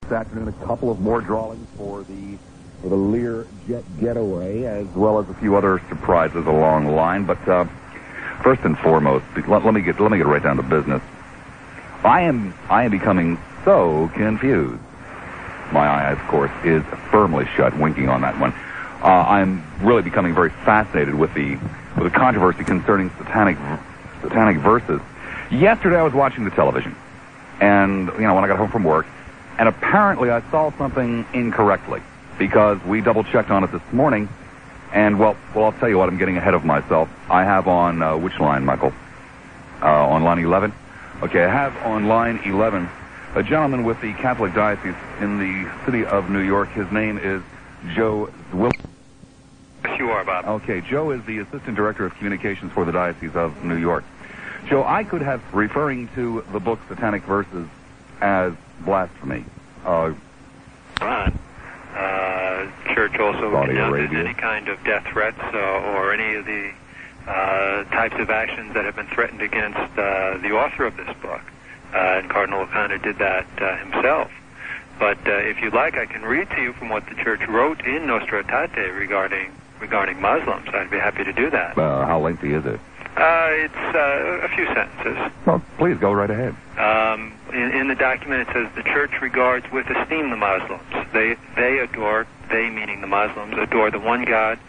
This afternoon, a couple of more drawings for the Lear Jet Getaway, as well as a few other surprises along the line. But first and foremost, let me get right down to business. I am becoming so confused. My eye, of course, is firmly shut, winking on that one. I'm really becoming very fascinated with the controversy concerning satanic verses. Yesterday, I was watching the television, and when I got home from work, and apparently I saw something incorrectly, because we double-checked on it this morning, and, well, I'll tell you what, I'm getting ahead of myself. I have on, which line, Michael? On line 11? Okay, I have on line 11 a gentleman with the Catholic Diocese in the city of New York. His name is Joe Zwill. Yes, you are, Bob. Okay, Joe is the Assistant Director of Communications for the Diocese of New York. Joe, I could have referring to the book Satanic Verses as blasphemy. Church also denounces any kind of death threats or any of the types of actions that have been threatened against the author of this book. And Cardinal O'Connor did that himself. But if you'd like, I can read to you from what the Church wrote in Nostra Aetate regarding Muslims. I'd be happy to do that. How lengthy is it? It's a few sentences. Well, please go right ahead. In the document, it says, the Church regards with esteem the Muslims. They adore, they meaning the Muslims, adore the one God,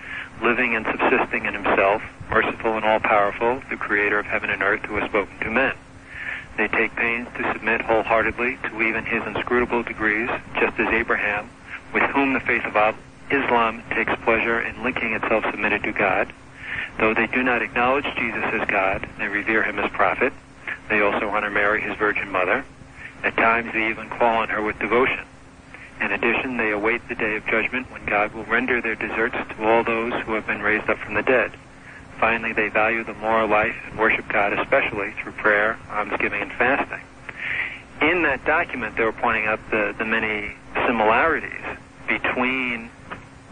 living and subsisting in himself, merciful and all-powerful, the creator of heaven and earth, who has spoken to men. They take pains to submit wholeheartedly to even his inscrutable degrees, just as Abraham, with whom the faith of Islam takes pleasure in linking itself submitted to God. Though they do not acknowledge Jesus as God, they revere him as prophet. They also honor Mary, his virgin mother. At times they even call on her with devotion. In addition, they await the day of judgment when God will render their deserts to all those who have been raised up from the dead. Finally, they value the moral life and worship God especially through prayer, almsgiving, and fasting. In that document, they were pointing out the many similarities between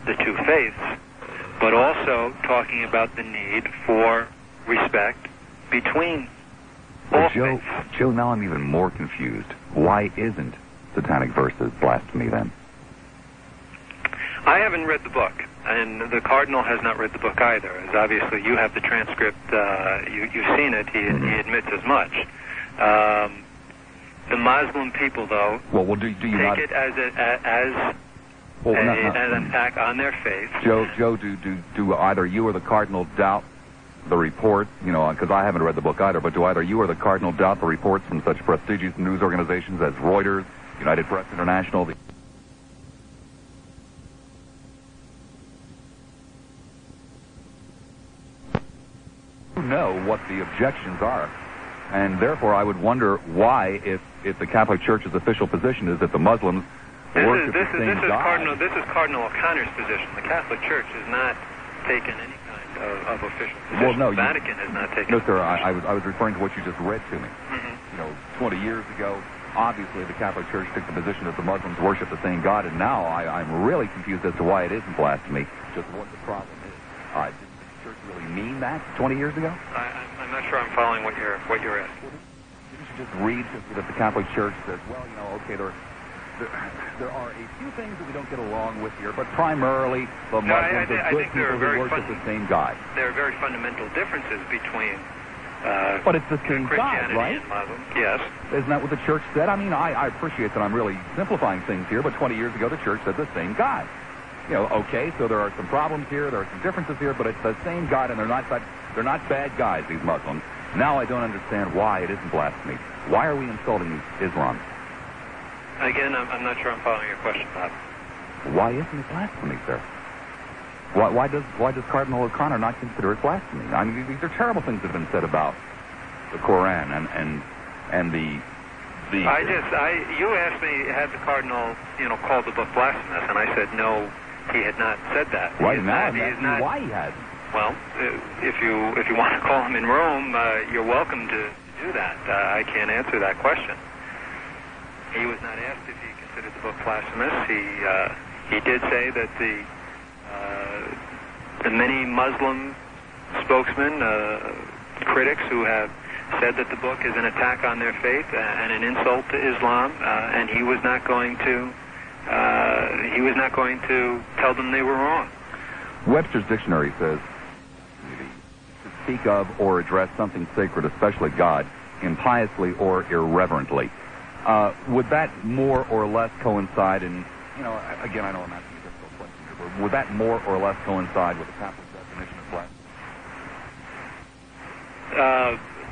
the two faiths, but also talking about the need for respect between all faiths. Joe, now I'm even more confused. Why isn't Satanic Verses blasphemy then? I haven't read the book, and the Cardinal has not read the book either. As obviously you have the transcript, you've seen it, he admits as much. The Muslim people, though, do you take not... it as an attack on their faith. Joe, do either you or the Cardinal doubt the report, because I haven't read the book either, but do either you or the Cardinal doubt the reports from such prestigious news organizations as Reuters, United Press International, know what the objections are? And therefore, I would wonder why, if the Catholic Church's official position is that the Muslims worship the same God. This is Cardinal O'Connor's position. The Catholic Church has not taken any kind of official position. Well, no, the Vatican has not taken. No, sir. I was referring to what you just read to me. 20 years ago, obviously the Catholic Church took the position that the Muslims worship the same God, and now I'm really confused as to why it isn't blasphemy. Just what the problem is. Did the Church really mean that 20 years ago? I'm not sure I'm following what you're asking. Didn't you just read that the Catholic Church says, well, okay, there are a few things that we don't get along with here, but primarily the Muslims are good people who worship the same God. There are very fundamental differences between but it's the same God, right? And Muslims. Yes. Isn't that what the Church said? I mean, I appreciate that I'm really simplifying things here, but 20 years ago the Church said the same God. Okay, so there are some problems here, there are some differences here, but it's the same God, and they're not bad guys, these Muslims. Now I don't understand why it isn't blasphemy. Why are we insulting Islam? Again, I'm not sure I'm following your question, Bob. Why isn't it blasphemy, sir? Why does Cardinal O'Connor not consider it blasphemy? I mean, these are terrible things that have been said about the Koran and the. You asked me, had the Cardinal, called the book blasphemous, and I said no, he had not said that. Right now, why he hasn't. Well, if you want to call him in Rome, you're welcome to do that. I can't answer that question. He was not asked if he considered the book blasphemous. He did say that the many Muslim spokesmen, critics who have said that the book is an attack on their faith and an insult to Islam, and he was not going to tell them they were wrong. Webster's dictionary says to speak of or address something sacred, especially God, impiously or irreverently. Would that more or less coincide in, again, I know I'm asking a difficult question here, but would that more or less coincide with the Catholic definition of blasphemy?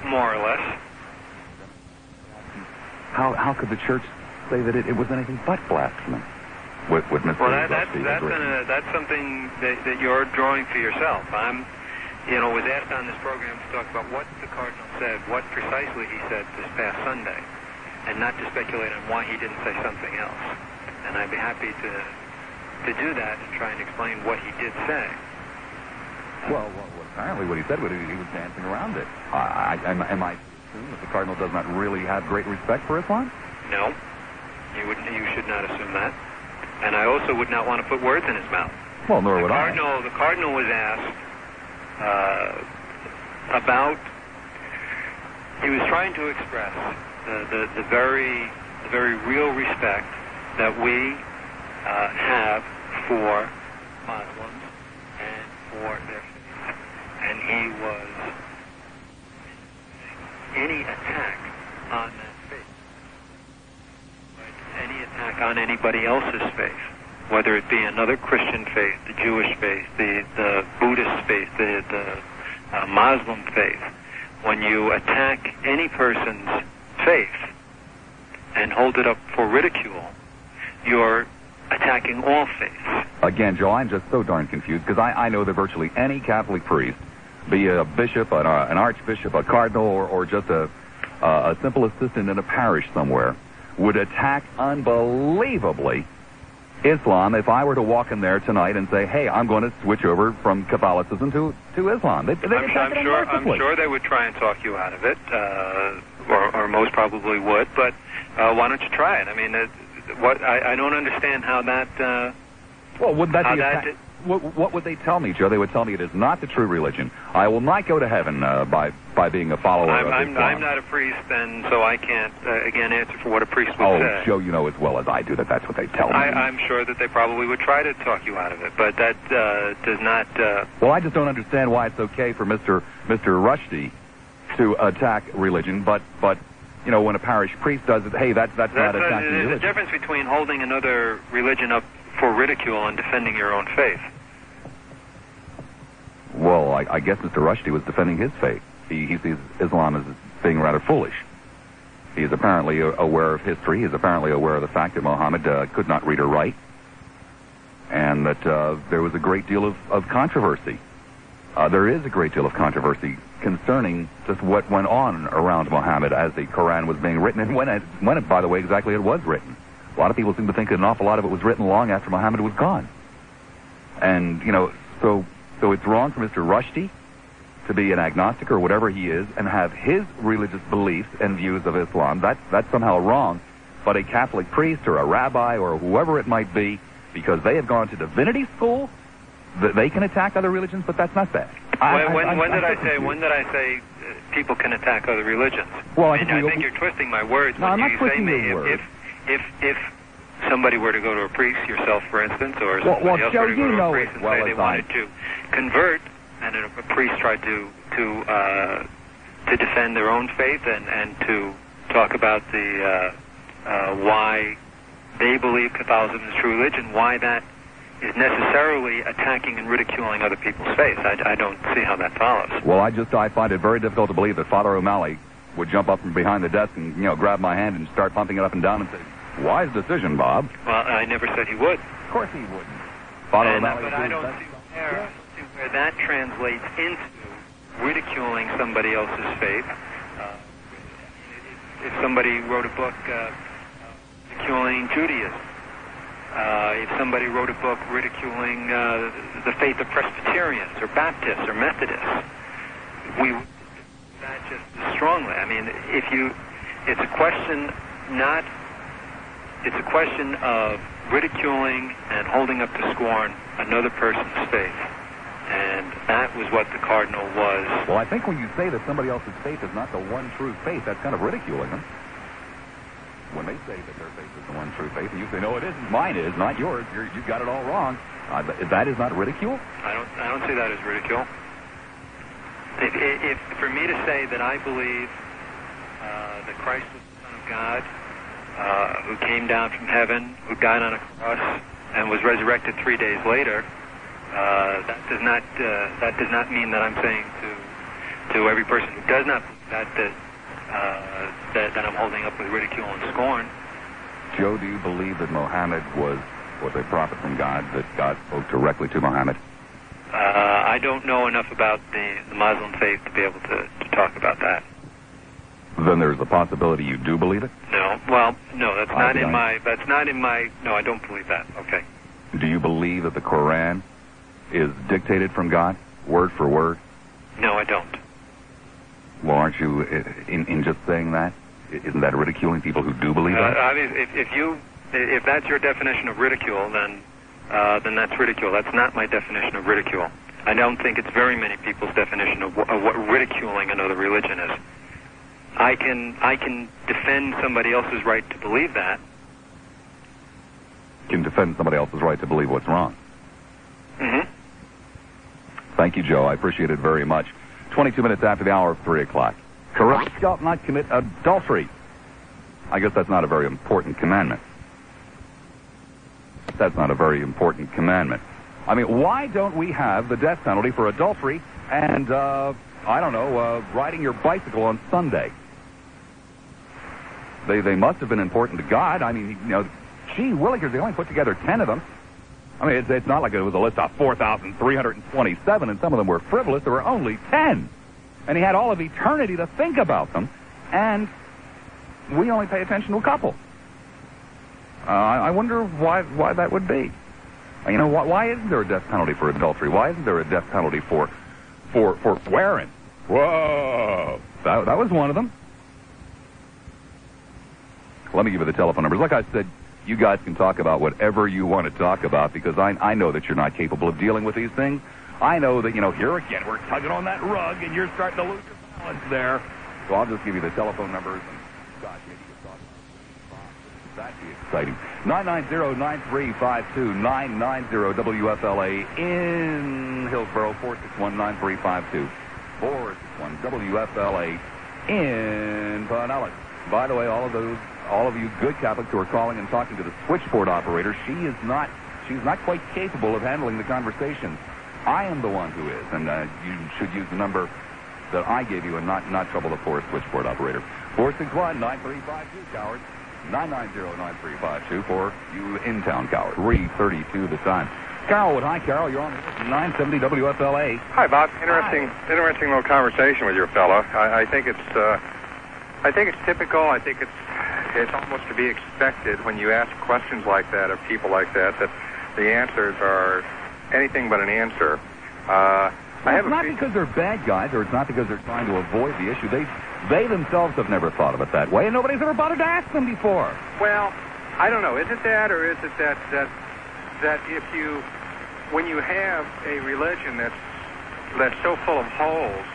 More or less. How could the church say that it was anything but blasphemy? With Mr. Well, that's something that you're drawing for yourself. Was asked on this program to talk about what the Cardinal said, what precisely he said this past Sunday, and not to speculate on why he didn't say something else. And I'd be happy to do that and try and explain what he did say. Well, apparently what he said was he was dancing around it. Am I to assume that the Cardinal does not really have great respect for Islam? No. You should not assume that. And I also would not want to put words in his mouth. Well, nor would I. The Cardinal was asked about... He was trying to express the very real respect that we have for Muslims and for their faith. And he was... Any attack on that faith, any attack on anybody else's faith, whether it be another Christian faith, the Jewish faith, the Buddhist faith, the Muslim faith, when you attack any person's faith and hold it up for ridicule, you're attacking all faiths. Again, Joe, I'm just so darn confused because I know that virtually any Catholic priest, be a bishop, an archbishop, a cardinal, or just a simple assistant in a parish somewhere, would attack unbelievably Islam if I were to walk in there tonight and say, hey, I'm going to switch over from Catholicism to Islam. I'm sure they would try and talk you out of it, or most probably would, but why don't you try it? I mean, I don't understand how that... wouldn't that be attack? What would they tell me, Joe? They would tell me it is not the true religion. I will not go to heaven by being a follower of Islam. I'm not a priest, and so I can't, again, answer for what a priest would say. Oh, Joe, you know as well as I do that that's what they tell me. I'm sure that they probably would try to talk you out of it, but that does not... Well, I just don't understand why it's okay for Mr. Rushdie to attack religion, but when a parish priest does it, hey, that's not attacking religion. There's a difference between holding another religion up for ridicule and defending your own faith. Well, I guess Mr. Rushdie was defending his faith. He sees Islam as being rather foolish. He is apparently aware of history. He is apparently aware of the fact that Muhammad could not read or write, and that there was a great deal of controversy. There is a great deal of controversy concerning just what went on around Muhammad as the Quran was being written, and when it, by the way, exactly it was written. A lot of people seem to think that an awful lot of it was written long after Muhammad was gone. And, so it's wrong for Mr. Rushdie to be an agnostic or whatever he is and have his religious beliefs and views of Islam. That's somehow wrong. But a Catholic priest or a rabbi or whoever it might be, because they have gone to divinity school, they can attack other religions, but that's not bad. When did I say people can attack other religions? Well, I think you're twisting my words. No, when I'm you not twisting your words. If somebody were to go to a priest, yourself, for instance, or somebody else were to go to a priest and say they wanted to convert, and a priest tried to defend their own faith and to talk about the why they believe Catholicism is true religion, why that is necessarily attacking and ridiculing other people's faith. I don't see how that follows. Well, I find it very difficult to believe that Father O'Malley would jump up from behind the desk and grab my hand and start pumping it up and down and say, wise decision, Bob. Well, I never said he would. Of course he wouldn't. Father O'Malley, but I don't see where that translates into ridiculing somebody else's faith. If somebody wrote a book ridiculing Judaism, if somebody wrote a book ridiculing the faith of Presbyterians or Baptists or Methodists, we would do that just as strongly. I mean, it's a question of ridiculing and holding up to scorn another person's faith. And that was what the cardinal was. Well, I think when you say that somebody else's faith is not the one true faith, that's kind of ridiculing them. When they say that their faith is the one true faith, and you say, no, it isn't, mine is, not yours, you've got it all wrong, that is not ridicule? I don't see that as ridicule. If for me to say that I believe that Christ was the Son of God, who came down from heaven, who died on a cross, and was resurrected 3 days later, that does not mean that I'm saying to every person who does not believe that I'm holding up with ridicule and scorn. Joe, do you believe that Muhammad was a prophet from God, that God spoke directly to Muhammad? I don't know enough about the Muslim faith to be able to talk about that. Then there's a possibility you do believe it? No. Well, no, that's not in my... No, I don't believe that. Okay. Do you believe that the Quran is dictated from God, word for word? No, I don't. Well, aren't you, in just saying that, isn't that ridiculing people who do believe that? I mean, if that's your definition of ridicule, then that's ridicule. That's not my definition of ridicule. I don't think it's very many people's definition of what ridiculing another religion is. I can defend somebody else's right to believe that. You can defend somebody else's right to believe what's wrong. Mm-hmm. Thank you, Joe. I appreciate it very much. 22 minutes after the hour of 3 o'clock. Corrupt shalt not commit adultery. I guess that's not a very important commandment. That's not a very important commandment. I mean, why don't we have the death penalty for adultery and, riding your bicycle on Sunday? They must have been important to God. I mean, gee willikers, they only put together 10 of them. I mean, it's not like it was a list of 4,327, and some of them were frivolous. There were only 10. And he had all of eternity to think about them, and we only pay attention to a couple. I wonder why that would be. Why isn't there a death penalty for adultery? Why isn't there a death penalty for swearing? Whoa! That was one of them. Let me give you the telephone numbers. Like I said, you guys can talk about whatever you want to talk about, because I know that you're not capable of dealing with these things. I know that, here again, we're tugging on that rug, and you're starting to lose your balance there. So I'll just give you the telephone numbers, and gosh, maybe you can talk about it. That'd be exciting. 990-9352, 990-WFLA in Hillsborough, 461-9352, 461-WFLA in Pinellas. By the way, all of you good Catholics who are calling and talking to the switchboard operator, she's not quite capable of handling the conversation. I am the one who is, and you should use the number that I gave you and not trouble the poor switchboard operator. 461-9352, cowards. 990-9352 for you in-town cowards. 3:32 the time. Carol, hi, Carol. You're on 970 WFLA. Hi, Bob. Interesting little conversation with your fellow. I think it's typical. I think it's almost to be expected when you ask questions like that of people like that the answers are anything but an answer. It's not because they're bad guys, or it's not because they're trying to avoid the issue. They themselves have never thought of it that way, and nobody's ever bothered to ask them before. Well, I don't know. Is it that, or is it that when you have a religion that's so full of holes?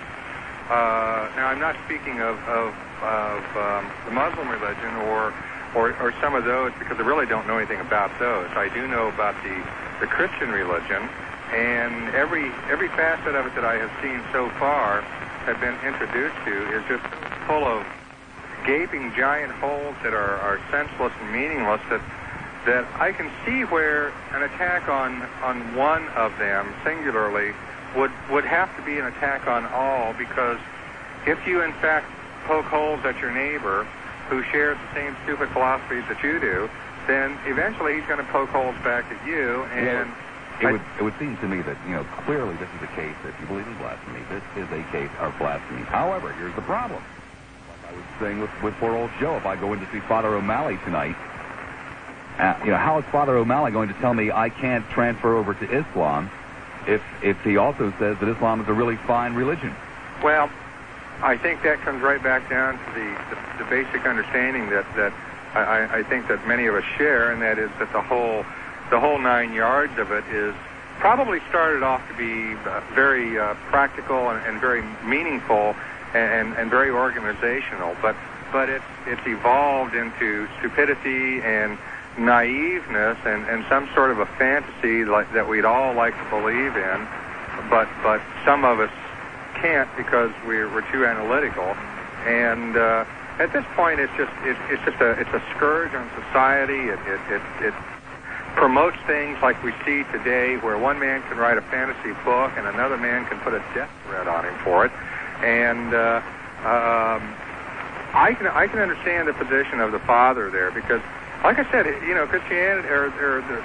Now, I'm not speaking of the Muslim religion or some of those, because I really don't know anything about those. I do know about the Christian religion, and every facet of it that I have seen so far have been introduced to is just full of gaping giant holes that are senseless and meaningless, that I can see where an attack on one of them singularly would have to be an attack on all, because if you in fact poke holes at your neighbor who shares the same stupid philosophies that you do, then eventually he's going to poke holes back at you. And it would seem to me that, clearly this is a case, if you believe in blasphemy, this is a case of blasphemy. However, here's the problem. Like I was saying with poor old Joe, if I go in to see Father O'Malley tonight, how is Father O'Malley going to tell me I can't transfer over to Islam if he also says that Islam is a really fine religion? Well, I think that comes right back down to the basic understanding that I think that many of us share, and that is that the whole 9 yards of it is probably started off to be very practical and very meaningful and very organizational, but it's evolved into stupidity and naiveness and some sort of a fantasy that we'd all like to believe in, but some of us can't because we're too analytical. And at this point, it's a scourge on society. It promotes things like we see today, where one man can write a fantasy book and another man can put a death threat on him for it. And I can understand the position of the father there, because, like I said, Christianity or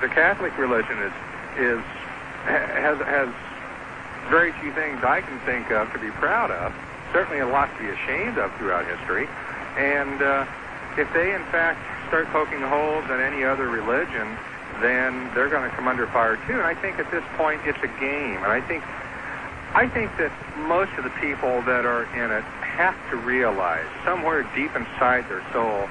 the Catholic religion has very few things I can think of to be proud of. Certainly a lot to be ashamed of throughout history. And if they, in fact, start poking holes in any other religion, then they're going to come under fire too. And I think at this point it's a game. And I think that most of the people that are in it have to realize, somewhere deep inside their soul,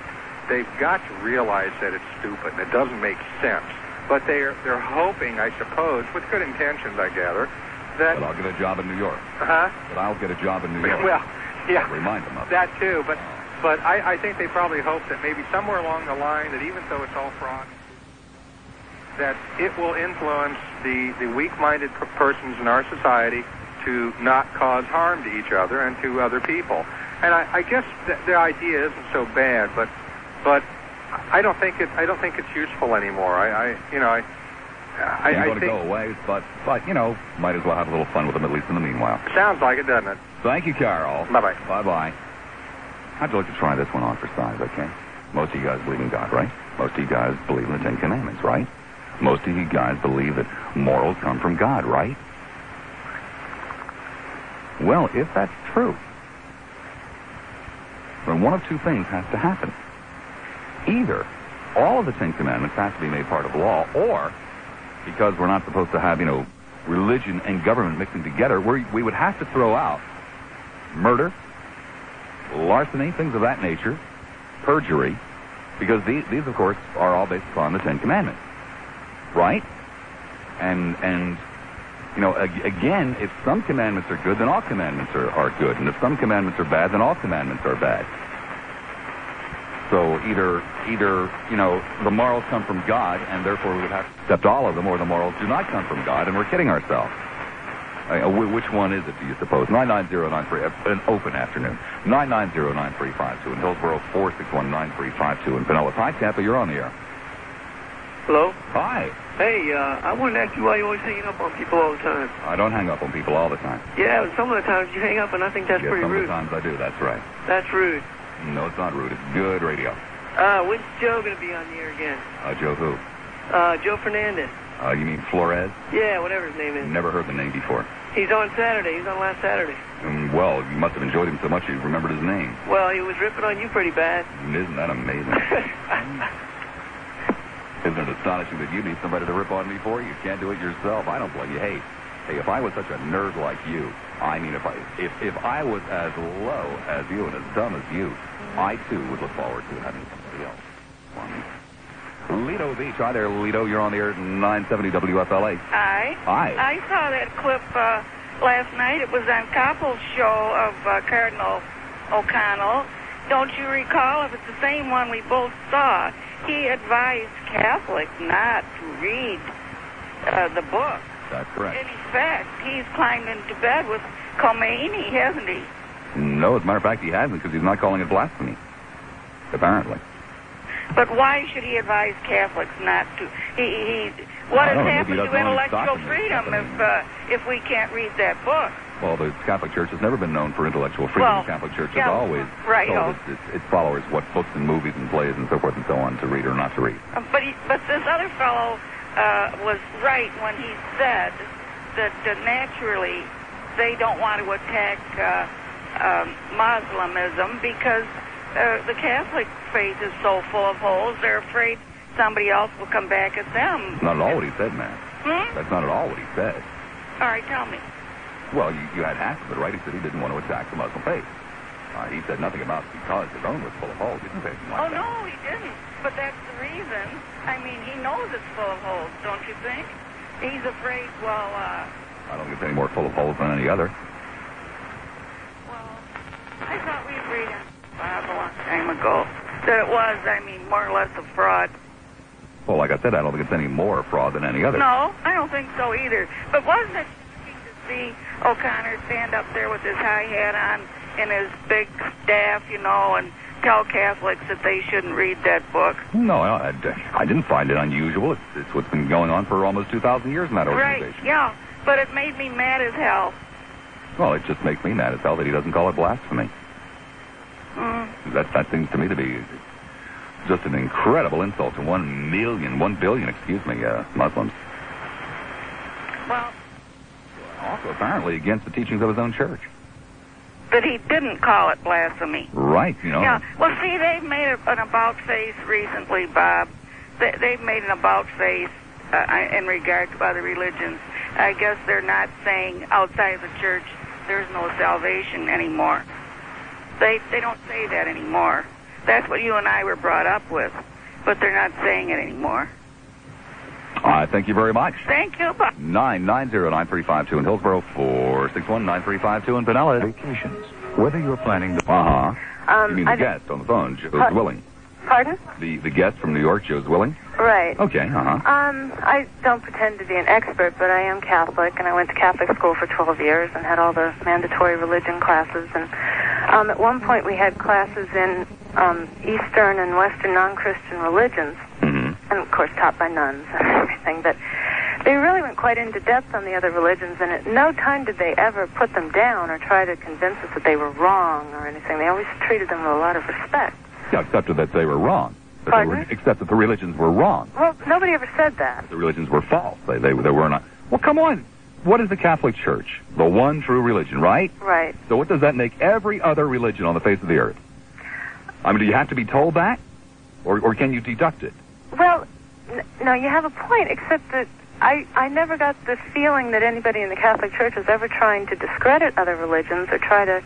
they've got to realize that it's stupid and it doesn't make sense. But they're hoping, I suppose, with good intentions, I gather, that I'll get a job in New York. Huh? That I'll get a job in New York. Well, yeah. I'll remind them of that too. But I think they probably hope that maybe somewhere along the line, that even though it's all fraud, that it will influence the weak-minded persons in our society to not cause harm to each other and to other people. And I guess the idea isn't so bad, but I don't think it's useful anymore. I think to go away, but might as well have a little fun with them at least in the meanwhile. Sounds like it, doesn't it? Thank you, Carol. Bye-bye. Bye-bye. How'd you like to try this one on for size, okay? Most of you guys believe in God, right? Most of you guys believe in the Ten Commandments, right? Most of you guys believe that morals come from God, right? Well, if that's true, then one of two things has to happen. Either all of the Ten Commandments have to be made part of law, or, because we're not supposed to have, religion and government mixing together, we would have to throw out murder, larceny, things of that nature, perjury, because these, of course, are all based upon the Ten Commandments, right? And again, if some commandments are good, then all commandments are good, and if some commandments are bad, then all commandments are bad. So either the morals come from God, and therefore we would have to accept all of them, or the morals do not come from God, and we're kidding ourselves. Which one is it, do you suppose? 990-93, an open afternoon. 990-9352 in Hillsborough, 461-9352 in Pinellas. Hi, Tampa, you're on the air. Hello? Hi. Hey, I wanted to ask you why you always hanging up on people all the time. I don't hang up on people all the time. Yeah, some of the times you hang up, and I think that's pretty rude. Some of the times I do, that's right. That's rude. No, it's not rude. It's good radio. When's Joe going to be on the air again? Joe who? Joe Fernandez. You mean Flores? Yeah, whatever his name is. Never heard the name before. He's on Saturday. He's on last Saturday. Well, you must have enjoyed him so much you remembered his name. Well, he was ripping on you pretty bad. Isn't that amazing? Isn't it astonishing that you need somebody to rip on me for? You can't do it yourself. I don't blame you. Hey, if I was such a nerd like you, I mean, if I was as low as you and as dumb as you, I too would look forward to having somebody else on me. Lido Beach. Hi there, Lido. You're on the air at 970 WFLA. Hi. Hi. I saw that clip last night. It was on Koppel's show of Cardinal O'Connell. Don't you recall? If it's the same one we both saw, he advised Catholics not to read the book. That's correct. In fact, he's climbed into bed with Khomeini, hasn't he? No, as a matter of fact, he hasn't, because he's not calling it blasphemy, apparently. But why should he advise Catholics not to? What has happened to intellectual freedom if we can't read that book? Well, the Catholic Church has never been known for intellectual freedom. Well, the Catholic Church has always told its followers what books and movies and plays and so forth and so on to read or not to read. But this other fellow was right when he said that naturally they don't want to attack Muslimism because the Catholic faith is so full of holes, they're afraid somebody else will come back at them. Not at all what he said, man. That's not at all what he said. All right, tell me. Well, you had half of it right. He said he didn't want to attack the Muslim faith. He said nothing about because his own was full of holes. He didn't say anything like that. No, he didn't. But that's the reason. I mean, he knows it's full of holes, don't you think? He's afraid, well, I don't think it's any more full of holes than any other. well, I thought we agreed on Bob a long time ago that it was, more or less a fraud. Well, like I said, I don't think it's any more fraud than any other. No, I don't think so either. But wasn't it shocking to see O'Connor stand up there with his high hat on and his big staff, and tell Catholics that they shouldn't read that book? No, I didn't find it unusual. It's what's been going on for almost 2,000 years in that organization. Right, yeah. But it made me mad as hell. Well, it just makes me mad as hell that he doesn't call it blasphemy. That seems to me to be just an incredible insult to 1 billion, Muslims. Well, Also, apparently against the teachings of his own church. but he didn't call it blasphemy. Right, Yeah. Well, see, they've made an about-face recently, Bob. They've made an about-face in regard to other religions. I guess they're not saying outside of the church there's no salvation anymore. They don't say that anymore. That's what you and I were brought up with, but they're not saying it anymore. Thank you very much. Thank you, Bob. 990-9352 in Hillsborough, 461-9352 in Pinellas. Vacations. Whether you're planning to... You mean the guest on the phone, Joe's willing. Pardon? The guest from New York, Joe's willing? Right. Okay, I don't pretend to be an expert, but I am Catholic, and I went to Catholic school for 12 years and had all the mandatory religion classes. And at one point we had classes in Eastern and Western non-Christian religions, and of course taught by nuns and everything. But they really went quite into depth on the other religions, and at no time did they ever put them down or try to convince us that they were wrong or anything. They always treated them with a lot of respect. Yeah, except that they were wrong. Pardon? Except that the religions were wrong. Well, nobody ever said that. The religions were false. They were not. Well, come on. What is the Catholic Church? The one true religion, right? Right. So what does that make every other religion on the face of the earth? Do you have to be told that? Or can you deduct it? Well, no, you have a point, except that I never got the feeling that anybody in the Catholic Church is ever trying to discredit other religions or try to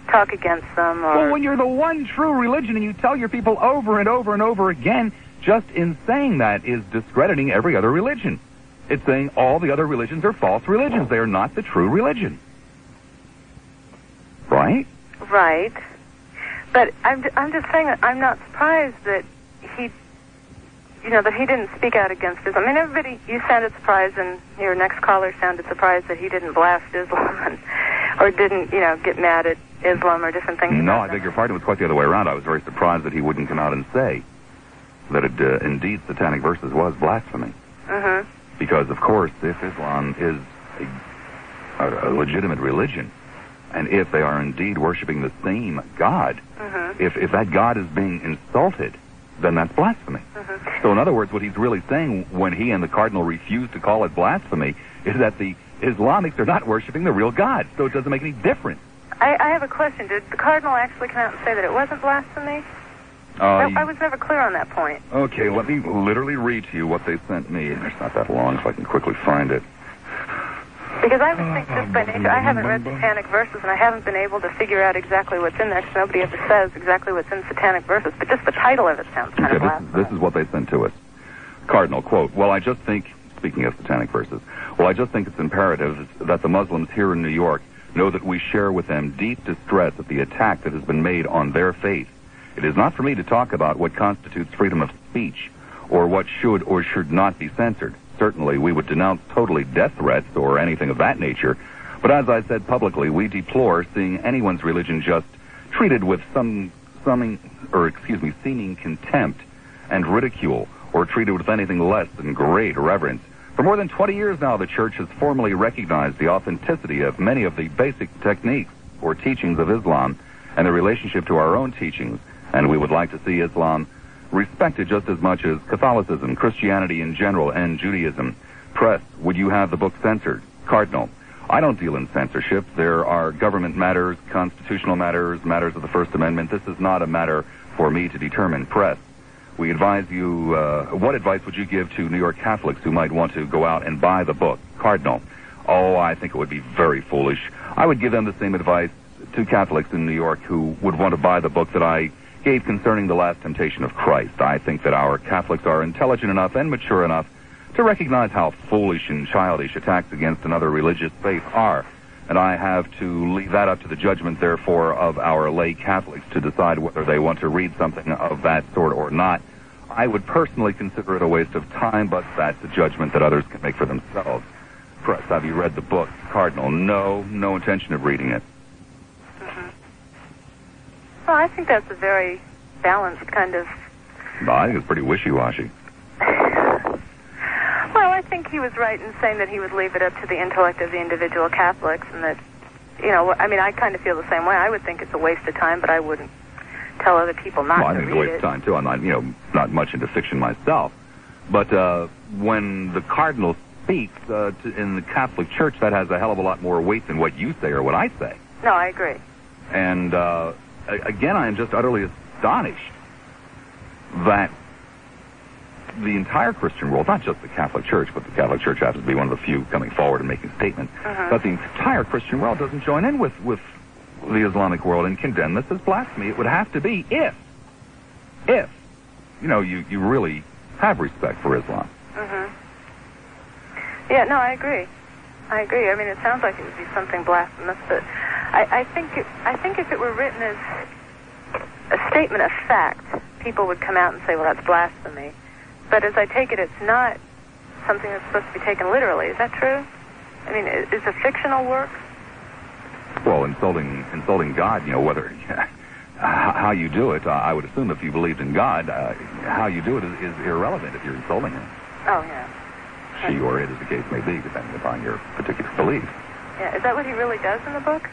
talk against them. Or... Well, when you're the one true religion and you tell your people over and over and over again, just in saying that is discrediting every other religion. It's saying all the other religions are false religions. They are not the true religion. Right? Right. But I'm just saying that I'm not surprised that he didn't speak out against Islam. Everybody, you sounded surprised, and your next caller sounded surprised that he didn't blast Islam or didn't, get mad at Islam or different things. No, I beg your pardon. It was quite the other way around. I was very surprised that he wouldn't come out and say that it, indeed, satanic verses was blasphemy. Mm-hmm. Because, of course, if Islam is a legitimate religion, and if they are indeed worshiping the same God, if that God is being insulted, then that's blasphemy. So, in other words, what he's really saying when he and the cardinal refuse to call it blasphemy is that the Islamics are not worshiping the real God, so it doesn't make any difference. I have a question. Did the cardinal actually come out and say that it wasn't blasphemy? I was never clear on that point. Okay, let me literally read to you what they sent me. It's not that long, so I can quickly find it. Because I would think just by nature, I haven't read satanic verses, and I haven't been able to figure out exactly what's in there, because nobody ever says exactly what's in satanic verses, but just the title of it sounds kind of blasphemous. This is what they sent to us. Cardinal, quote, well, I just think, speaking of satanic verses, well, I just think it's imperative that the Muslims here in New York know that we share with them deep distress at the attack that has been made on their faith. It is not for me to talk about what constitutes freedom of speech or what should or should not be censored. Certainly, we would denounce totally death threats or anything of that nature. But as I said publicly, we deplore seeing anyone's religion just treated with seeming contempt and ridicule, or treated with anything less than great reverence. For more than 20 years now, the Church has formally recognized the authenticity of many of the basic techniques or teachings of Islam and the relationship to our own teachings, and we would like to see Islam respected just as much as Catholicism, Christianity in general, and Judaism. Press, would you have the book censored? Cardinal, I don't deal in censorship. There are government matters, constitutional matters, matters of the First Amendment. This is not a matter for me to determine. Press, we advise you, what advice would you give to New York Catholics who might want to go out and buy the book? Cardinal, I think it would be very foolish. I would give them the same advice to Catholics in New York who would want to buy the book that I gave concerning the last temptation of Christ. I think that our Catholics are intelligent enough and mature enough to recognize how foolish and childish attacks against another religious faith are. And I have to leave that up to the judgment, therefore, of our lay Catholics to decide whether they want to read something of that sort or not. I would personally consider it a waste of time, but that's a judgment that others can make for themselves. Press, have you read the book, Cardinal? No intention of reading it. Mm-hmm. Well, I think that's a very balanced kind of... No, I think it's pretty wishy-washy. Well, I think he was right in saying that he would leave it up to the intellect of the individual Catholics, and that, you know, I mean, I kind of feel the same way. I would think it's a waste of time, but I wouldn't tell other people not to read it. I think it's a waste of time, too. I'm not, not much into fiction myself. But when the Cardinal speaks in the Catholic Church, that has a hell of a lot more weight than what you say or what I say. No, I agree. And, again, I am just utterly astonished that the entire Christian world, not just the Catholic Church, but the Catholic Church happens to be one of the few coming forward and making statements, but the entire Christian world doesn't join in with the Islamic world and condemn this as blasphemy. It would have to be if, you really have respect for Islam. Yeah, no, I agree. I mean, it sounds like it would be something blasphemous, but I think if it were written as a statement of fact, people would come out and say, well, that's blasphemy. But as I take it, it's not something that's supposed to be taken literally. Is that true? I mean, is a fictional work? Well, insulting God, whether how you do it, I would assume if you believed in God, how you do it is irrelevant if you're insulting Him. Oh, yeah. She or it, as the case may be, depending upon your particular belief. Yeah, is that what he really does in the book?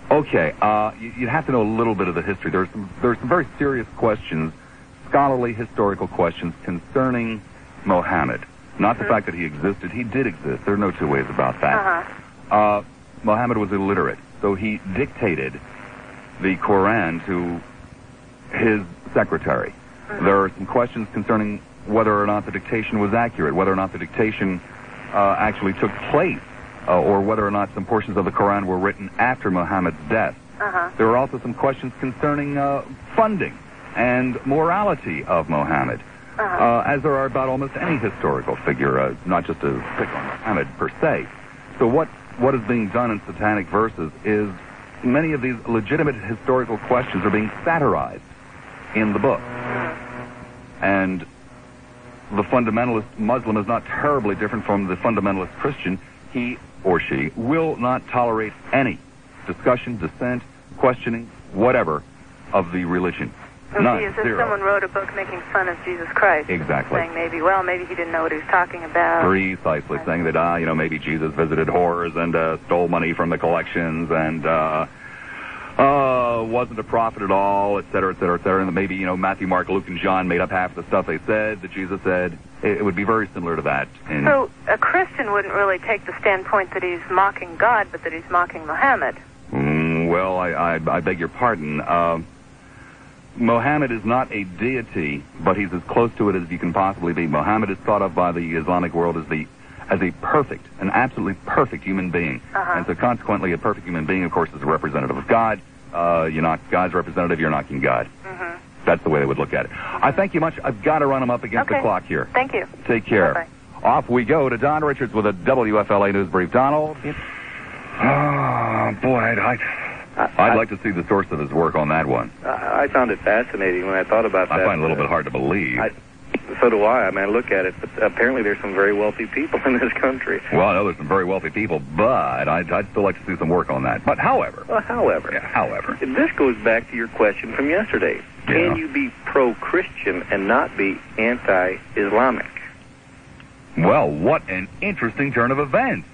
Okay, you have to know a little bit of the history. There's some very serious questions, scholarly, historical questions concerning Mohammed. Not the fact that he existed. He did exist. There are no two ways about that. Mohammed was illiterate, so he dictated the Quran to his secretary. There are some questions concerning whether or not the dictation was accurate, whether or not the dictation actually took place, or whether or not some portions of the Quran were written after Muhammad's death. There are also some questions concerning funding and morality of Muhammad, as there are about almost any historical figure, not just to pick on Muhammad per se. So what is being done in Satanic Verses is many of these legitimate historical questions are being satirized in the book. And the fundamentalist Muslim is not terribly different from the fundamentalist Christian. He or she will not tolerate any discussion, dissent, questioning, whatever, of the religion. None. As if Zero. someone wrote a book making fun of Jesus Christ. Exactly. Saying maybe he didn't know what he was talking about. Precisely. Saying that, maybe Jesus visited whores and stole money from the collections and wasn't a prophet at all, et cetera, et cetera, et cetera. And maybe, Matthew, Mark, Luke, and John made up half the stuff they said that Jesus said. It would be very similar to that. So a Christian wouldn't really take the standpoint that he's mocking God, but that he's mocking Muhammad. Well, I beg your pardon. Muhammad is not a deity, but he's as close to it as you can possibly be. Muhammad is thought of by the Islamic world as a perfect, an absolutely perfect human being. And so consequently, a perfect human being, of course, is a representative of God. You're not God's representative, you're knocking God. That's the way they would look at it. I thank you much. I've got to run them up against the clock here. Thank you. Take care. Bye-bye. Off we go to Don Richards with a WFLA News Brief. Donald? Oh, boy, I'd like to see the source of his work on that one. I found it fascinating when I thought about that. I find it a little bit hard to believe. So do I. I mean, I look at it, but apparently there's some very wealthy people in this country. Well, I know there's some very wealthy people, but I'd still like to see some work on that. But however. This goes back to your question from yesterday. Yeah. Can you be pro-Christian and not be anti-Islamic? Well, what an interesting turn of events.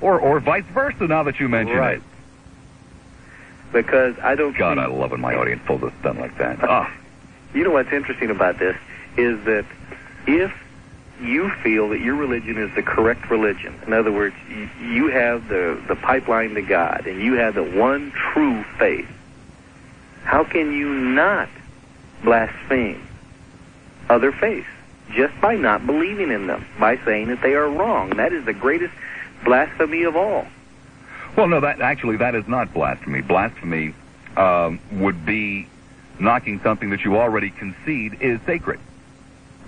Or vice versa, now that you mention it. Because I don't God, I love when my audience pulls a stunt like that. You know what's interesting about this is that if you feel that your religion is the correct religion, in other words, you have the pipeline to God, and you have the one true faith, how can you not blaspheme other faiths just by not believing in them, by saying that they are wrong? That is the greatest blasphemy of all. Well, no, that is not blasphemy. Blasphemy would be knocking something that you already concede is sacred.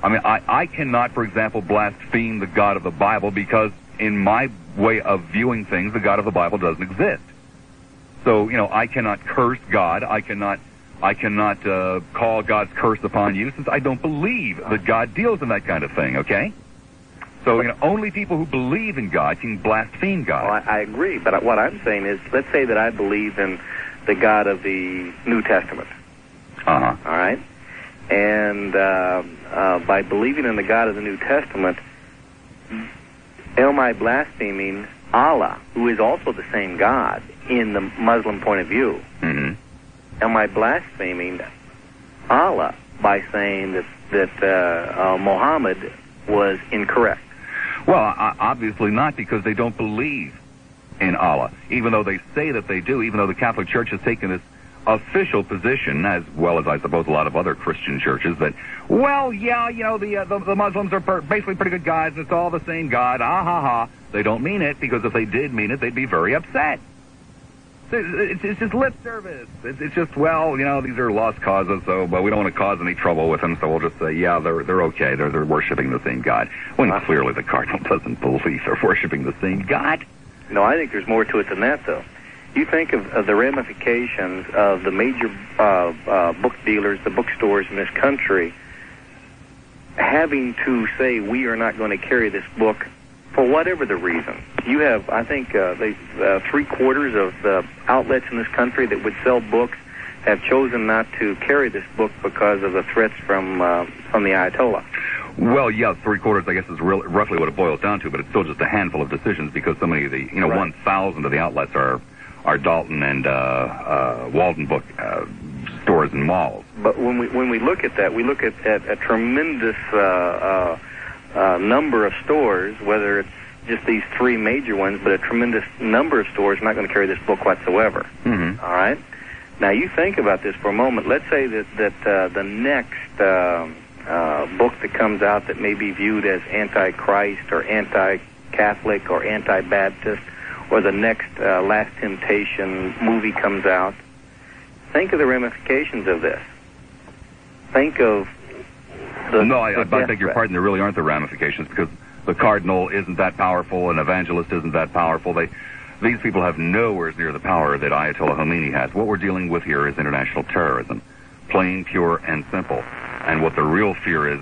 I mean, I cannot, for example, blaspheme the God of the Bible because in my way of viewing things, the God of the Bible doesn't exist. So, I cannot curse God. I cannot call God's curse upon you since I don't believe that God deals in that kind of thing, okay? So, only people who believe in God can blaspheme God. Well, I agree, but what I'm saying is, let's say that I believe in the God of the New Testament. Uh-huh. All right? And by believing in the God of the New Testament, am I blaspheming Allah, who is also the same God in the Muslim point of view? Mm-hmm. Am I blaspheming Allah by saying that Muhammad was incorrect? Well, obviously not, because they don't believe in Allah, even though they say that they do, even though the Catholic Church has taken this official position, as well as I suppose a lot of other Christian churches, that, well, yeah, the Muslims are basically pretty good guys, and it's all the same God, ha. They don't mean it, because if they did mean it, they'd be very upset. It's just lip service. It's just, well, these are lost causes, but we don't want to cause any trouble with them, so we'll just say, yeah, they're okay. They're worshiping the same God. When clearly the Cardinal doesn't believe they're worshiping the same God. No, I think there's more to it than that, though. You think of the ramifications of the major book dealers, the bookstores in this country, having to say, we are not going to carry this book for whatever the reason. You have, I think, 3/4 of the outlets in this country that would sell books have chosen not to carry this book because of the threats from the Ayatollah. Well, yeah, 3/4, I guess, is roughly what it boils down to, but it's still just a handful of decisions because so many of the, Right. 1,000 of the outlets are Dalton and Walden book stores and malls. But when we look at that, we look at a tremendous number of stores, whether it's just these 3 major ones, but a tremendous number of stores not going to carry this book whatsoever. Mm-hmm. All right? Now, you think about this for a moment. Let's say that the next book that comes out that may be viewed as anti-Christ or anti-Catholic or anti-Baptist, or the next Last Temptation movie comes out. Think of the ramifications of this. Think of I beg your pardon, there really aren't the ramifications because the Cardinal isn't that powerful, an evangelist isn't that powerful. These people have nowhere near the power that Ayatollah Khomeini has. What we're dealing with here is international terrorism, plain, pure, and simple. And what the real fear is,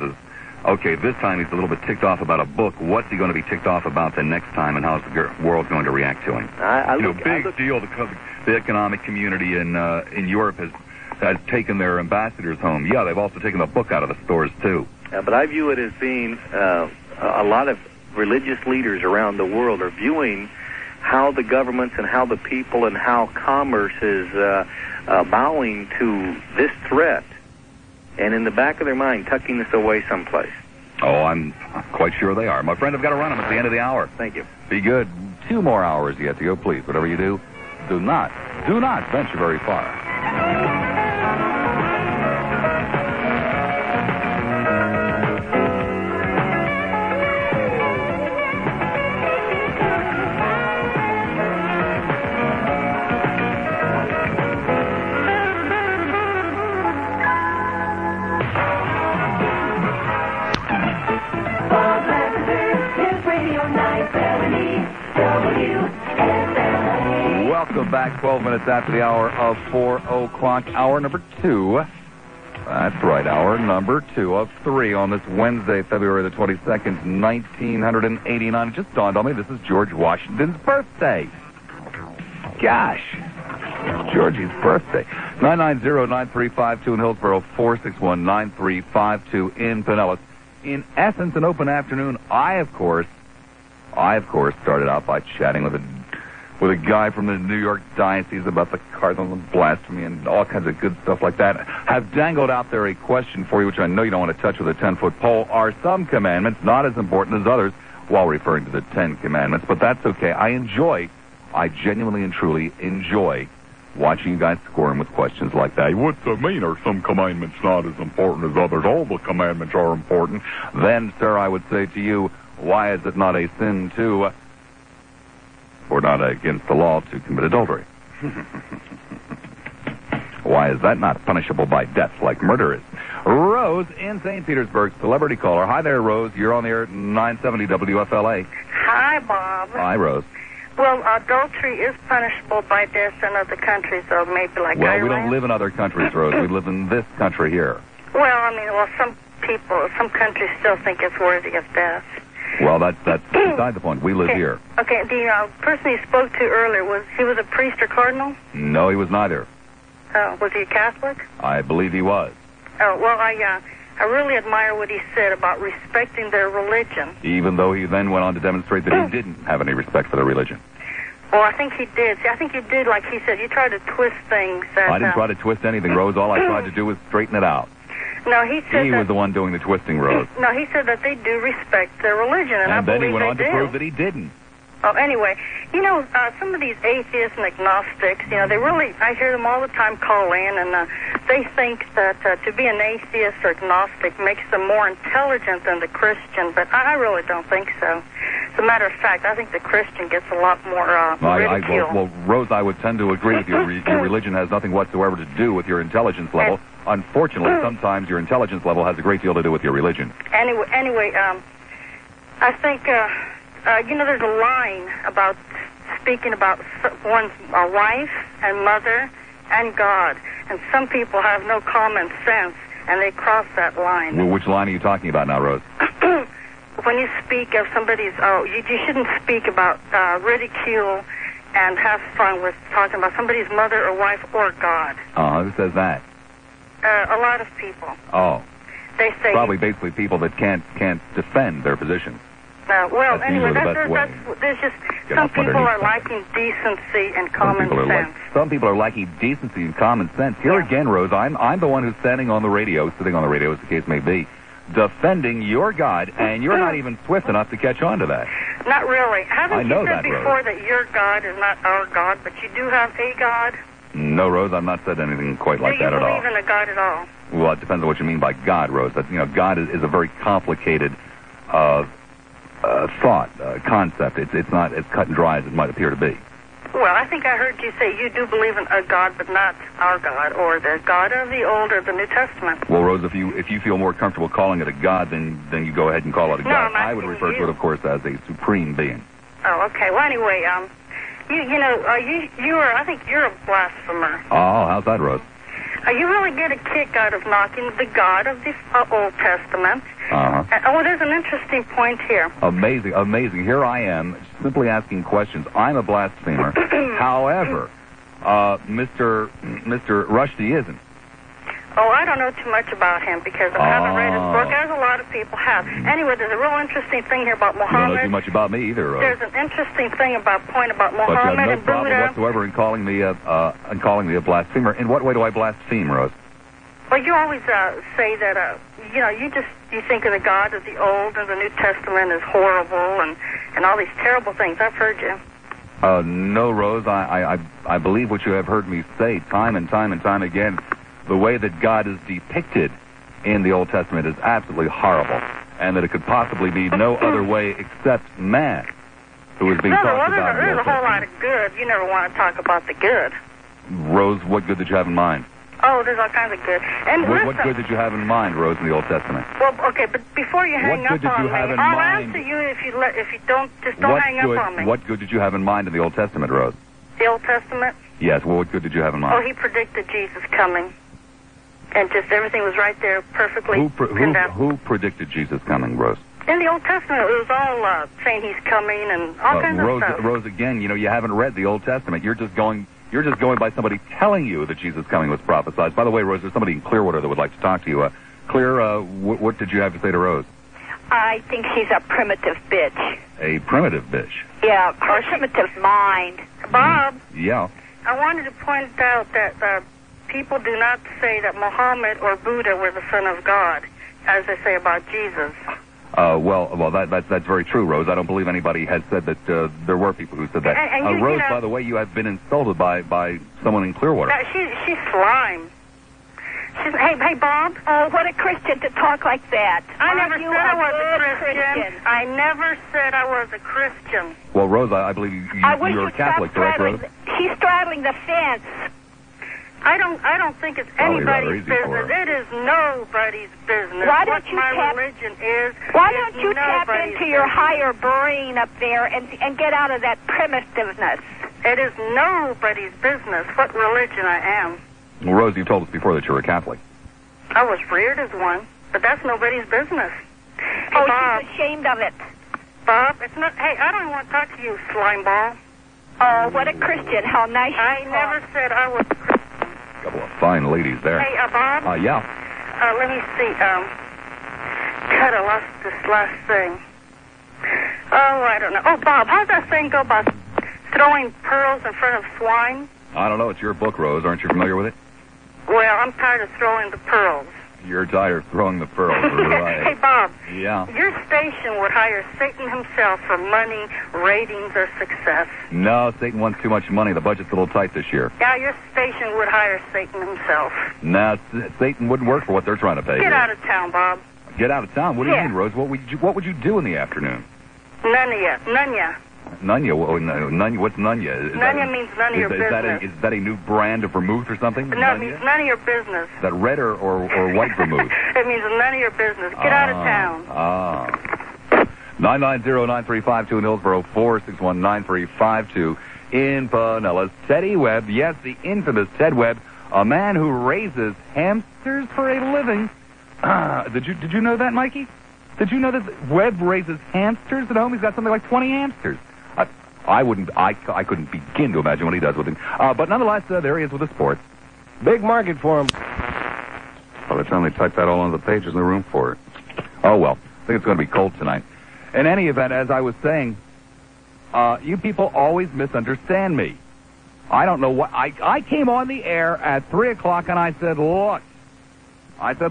okay, this time he's a little bit ticked off about a book. What's he going to be ticked off about the next time, and how's the world going to react to him? Big deal. The economic community in Europe has taken their ambassadors home. Yeah, they've also taken the book out of the stores, too. But I view it as being a lot of religious leaders around the world are viewing how the governments and how the people and how commerce is bowing to this threat, and in the back of their mind, tucking this away someplace. Oh, I'm quite sure they are. My friend, I've got to run them at the end of the hour. Thank you. Be good. 2 more hours yet to go, please. Whatever you do, do not venture very far. Welcome back. 12 minutes after the hour of 4 o'clock. Hour number 2. That's right. Hour number 2 of 3 on this Wednesday, February the 22nd, 1989. It just dawned on me this is George Washington's birthday. Gosh. It's Georgie's birthday. 990-9352 in Hillsborough, 461-9352 in Pinellas. In essence, an open afternoon. I, of course, started out by chatting with a guy from the New York Diocese about the Cardinal and Blasphemy and all kinds of good stuff like that. Have dangled out there a question for you, which I know you don't want to touch with a 10-foot pole. Are some commandments not as important as others, while referring to the 10 commandments? But that's okay. I genuinely and truly enjoy watching you guys squirm with questions like that. What's that mean? Are some commandments not as important as others? All the commandments are important. Then, sir, I would say to you, why is it not a sin to... or not against the law to commit adultery? Why is that not punishable by death like murder is? Rose in St. Petersburg, celebrity caller. Hi there, Rose. You're on the air at 970 WFLA. Hi, Bob. Hi, Rose. Well, adultery is punishable by death in other countries, though, maybe like Well, Ireland. we don't live in other countries, Rose. We live in this country here. Well, I mean, some countries still think it's worthy of death. Well, that's beside the point. We live here. Okay, the person you spoke to earlier, was a priest or cardinal? No, he was neither. Was he a Catholic? I believe he was. Oh, well, I really admire what he said about respecting their religion. Even though he then went on to demonstrate that he didn't have any respect for their religion. Well, I think he did. See, I think you did, like he said, you tried to twist things. I didn't try to twist anything, Rose. All I tried to do was straighten it out. No, he said he was the one doing the twisting, Rose. No, he said that they do respect their religion, and I believe then he went on they to do. prove that he didn't. Oh, anyway, some of these atheists and agnostics, they really, I hear them all the time call in, and they think that to be an atheist or agnostic makes them more intelligent than the Christian, but I really don't think so. As a matter of fact, I think the Christian gets a lot more ridicule. Well, Rose, I would tend to agree with you. Your religion has nothing whatsoever to do with your intelligence level. Unfortunately, sometimes your intelligence level has a great deal to do with your religion. Anyway, I think... there's a line about speaking about one's wife and mother and God, and some people have no common sense, and they cross that line. Well, which line are you talking about now, Rose? When you speak of somebody's, you shouldn't speak about ridicule and have fun with talking about somebody's mother or wife or God. Who says that? A lot of people. Oh. They say... Probably basically people that can't defend their positions. Well, that's anyway, there's just some people are lacking decency and common sense. Some people are lacking decency and common sense. Here again, Rose, I'm the one who's standing on the radio, sitting on the radio as the case may be, defending your God, and you're not even swift enough to catch on to that. Not really. Haven't you said before Rose. that your God is not our God, but you do have a God? No, Rose, I've not said anything quite like that at all. Do you believe in a God at all? Well, it depends on what you mean by God, Rose. But, God is a very complicated thought, concept. It's not as cut and dry as it might appear to be. Well, I think I heard you say you do believe in a God, but not our God, or the God of the Old or the New Testament. Well, Rose, if you feel more comfortable calling it a God, then you go ahead and call it a God. I would refer to it, of course, as a supreme being. Oh, okay. Well, anyway, I think you're a blasphemer. Oh, how's that, Rose? You really get a kick out of knocking the God of the Old Testament. There's an interesting point here. Amazing. Here I am, simply asking questions. I'm a blasphemer. However, Mr. Rushdie isn't. Oh, I don't know too much about him because I haven't read his book, as a lot of people have. Anyway, there's a real interesting thing here about Muhammad. You don't know too much about me either, Rose. There's an interesting thing about Muhammad but you have no and problem Buddha. whatsoever in calling me a blasphemer. In what way do I blaspheme, Rose? Well, you always say that you think of the God of the Old and the New Testament as horrible and all these terrible things. I've heard you. No, Rose. I believe what you have heard me say time and time and time again. The way that God is depicted in the Old Testament is absolutely horrible, and that it could possibly be no other way except man who is being talked about. There's a whole lot of good. You never want to talk about the good. Rose, what good did you have in mind? Oh, there's all kinds of good. And what good did you have in mind, Rose, in the Old Testament? Well, okay, but before you hang up on me, I'll answer you if you don't hang up on me. What good did you have in mind in the Old Testament, Rose? The Old Testament? Yes. Well, what good did you have in mind? Oh, he predicted Jesus coming. And just everything was right there, perfectly condemned. Who predicted Jesus coming, Rose? In the Old Testament, it was all saying he's coming and all kinds of stuff. Rose, again, you haven't read the Old Testament. You're just going by somebody telling you that Jesus coming was prophesied. By the way, Rose, there's somebody in Clearwater that would like to talk to you. Claire, what did you have to say to Rose? I think she's a primitive bitch. A primitive bitch? Yeah, or a primitive mind. Bob? Yeah? I wanted to point out that people do not say that Muhammad or Buddha were the son of God, as they say about Jesus. Well, that's very true, Rose. I don't believe anybody has said that there were people who said that. And Rose, by the way, you have been insulted by someone in Clearwater. She's slime. Hey, Bob. Oh, what a Christian to talk like that. I never said I was a Christian. I never said I was a Christian. Well, Rose, I believe you're a Catholic, correct, Rose? She's straddling the fence. I don't think it's anybody's business. It is nobody's business. Why don't you religion is. Why don't you tap into your higher brain up there and get out of that primitiveness? It is nobody's business what religion I am. Well, Rose, you told us before that you were a Catholic. I was reared as one, but that's nobody's business. Hey, oh, Bob, she's ashamed of it. Bob, it's not. Hey, I don't even want to talk to you, slimeball. Oh, what a Christian! How nice! I never said I was a Christian. A couple of fine ladies there. Hey, Bob. Yeah. Let me see. God, I lost this last thing. Oh, I don't know. Oh, Bob, how's that thing go about throwing pearls in front of swine? I don't know. It's your book, Rose. Aren't you familiar with it? Well, I'm tired of throwing the pearls. You're tired of throwing the pearls, right? Hey, Bob. Yeah. Your station would hire Satan himself for money, ratings, or success. No, Satan wants too much money. The budget's a little tight this year. Yeah, your station would hire Satan himself. No, Satan wouldn't work for what they're trying to pay. Get out of town, Bob. Get out of town? What do you mean, Rose? What would you do in the afternoon? Nunya. Nunya? What's Nunya? Nunya means none of your business. Is that a new brand of vermourth or something? No, it means none of your business. Is that red or white vermouth? It means none of your business. Get out of town. 990-9352 in Hillsborough, 461-9352 in Pinellas. Teddy Webb, yes, the infamous Ted Webb, a man who raises hamsters for a living. Did you know that, Mikey? Did you know that Webb raises hamsters at home? He's got something like 20 hamsters. I couldn't begin to imagine what he does with them. But nonetheless, there he is with the sports. Big market for him. By the time they typed that all on the pages in the room for it. Oh, well. I think it's going to be cold tonight. In any event, as I was saying, you people always misunderstand me. I don't know what... I came on the air at 3 o'clock and I said,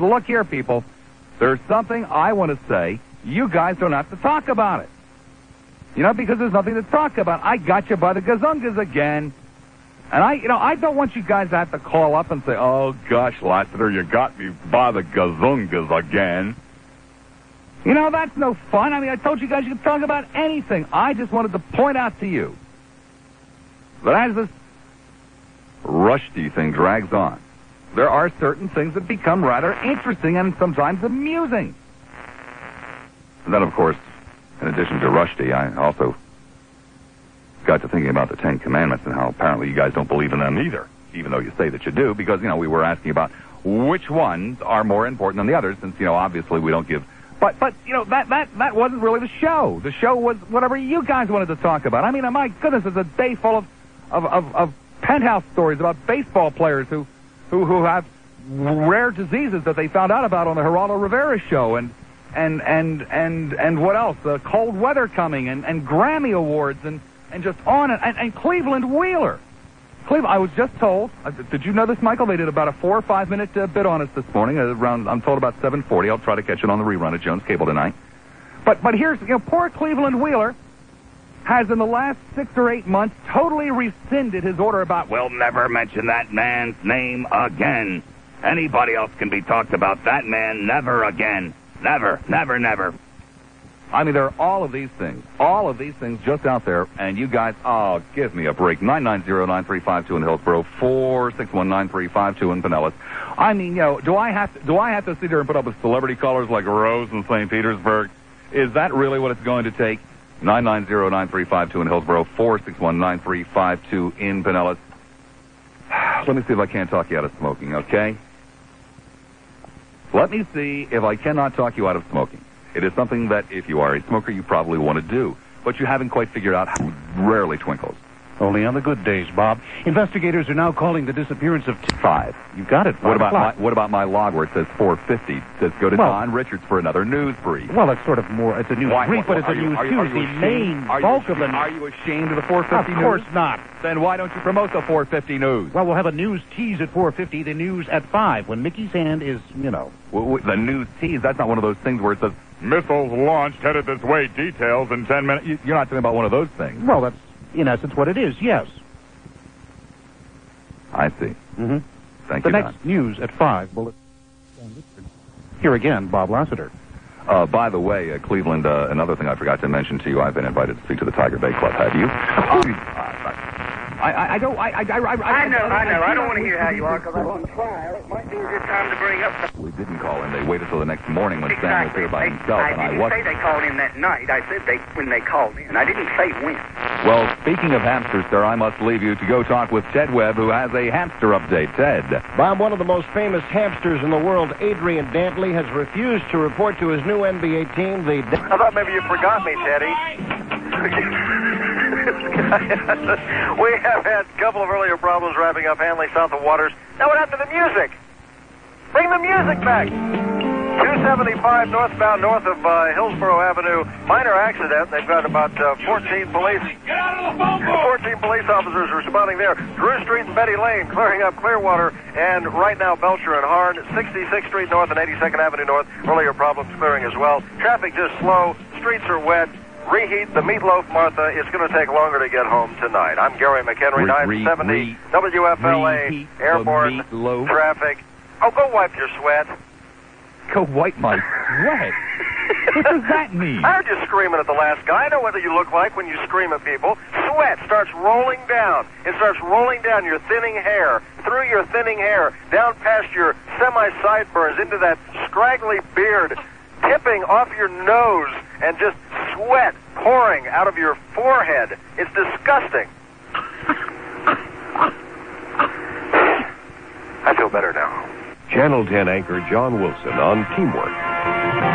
look here, people. There's something I want to say. You guys don't have to talk about it. You know, because there's nothing to talk about. I got you by the gazungas again. And I don't want you guys to have to call up and say, oh, gosh, Lassiter, you got me by the gazungas again. You know, that's no fun. I mean, I told you guys you could talk about anything. I just wanted to point out to you that as this Rushdie thing drags on, there are certain things that become rather interesting and sometimes amusing. And then, of course, in addition to Rushdie, I also got to thinking about the Ten Commandments and how apparently you guys don't believe in them either, even though you say that you do, because, we were asking about which ones are more important than the others, since, obviously we don't give... But that wasn't really the show. The show was whatever you guys wanted to talk about. I mean, my goodness, it's a day full of penthouse stories about baseball players who have rare diseases that they found out about on the Geraldo Rivera show, and what else? Cold weather coming, and Grammy Awards, and just on, and Cleveland Wheeler. I was just told, did you know this, Michael? They did about a 4 or 5 minute bit on us this morning, around, I'm told, about 7:40. I'll try to catch it on the rerun at Jones Cable tonight. But here's, poor Cleveland Wheeler has in the last 6 or 8 months totally rescinded his order about, we'll never mention that man's name again. Anybody else can be talked about. That man, never again. Never, never, never. I mean, there are all of these things just out there, and you guys, give me a break. 990-9352 in Hillsborough, 461-9352 in Pinellas. I mean, do I have to sit here and put up with celebrity callers like Rose in St. Petersburg? Is that really what it's going to take? 990-9352 in Hillsborough, 461-9352 in Pinellas. Let me see if I can't talk you out of smoking, okay? Let me see if I cannot talk you out of smoking. It is something that, if you are a smoker, you probably want to do, but you haven't quite figured out how it rarely twinkles. Only on the good days, Bob. Investigators are now calling the disappearance of 5. You got it. What about my log where it says 4:50? It says go to Don Richards for another news brief. Well, it's sort of more. It's a news brief, but it's a news too. The main bulk of the. Are you ashamed of the 4:50 news? Of course not. Then why don't you promote the 4:50 news? Well, we'll have a news tease at 4:50. The news at 5 when Mickey's hand is, Well, the news tease. That's not one of those things where it says missiles launched headed this way. Details in 10 minutes. You're not talking about one of those things. Well, that's in essence what it is. Yes. I see. Mm-hmm. Thank you, The next news at 5. Bullet. Here again, Bob Lassiter. By the way, Cleveland, another thing I forgot to mention to you, I've been invited to speak to the Tiger Bay Club. Have you? I know. I don't want to hear how you are because I'm on trial. It might be a good time to bring up something. We didn't call in. They waited till the next morning when Sam was here by himself, and I didn't say they called in that night. I said when they called in. I didn't say when. Well, speaking of hamsters, sir, I must leave you to go talk with Ted Webb, who has a hamster update. Ted. Bob, one of the most famous hamsters in the world, Adrian Dantley, has refused to report to his new NBA team. I thought maybe you forgot me, Teddy. We have had a couple of earlier problems wrapping up Hanley south of Waters. Now what happened to the music? Bring the music back. 275 northbound north of Hillsborough Avenue. Minor accident. They've got about 14 police. Get out of the phone book. 14 police officers responding there. Drew Street and Betty Lane clearing up Clearwater, and right now Belcher and Harn. 66th Street North and 82nd Avenue North. Earlier problems clearing as well. Traffic just slow. Streets are wet. Reheat the meatloaf, Martha. It's going to take longer to get home tonight. I'm Gary McHenry, 970 WFLA, airborne traffic. Oh, go wipe your sweat. Go wipe my sweat? What does that mean? I heard you screaming at the last guy. I know what you look like when you scream at people. Sweat starts rolling down. It starts rolling down your thinning hair, through your thinning hair, down past your semi-sideburns, into that scraggly beard, tipping off your nose, and just sweat pouring out of your forehead. It's disgusting. I feel better now. Channel 10 anchor John Wilson on Teamwork.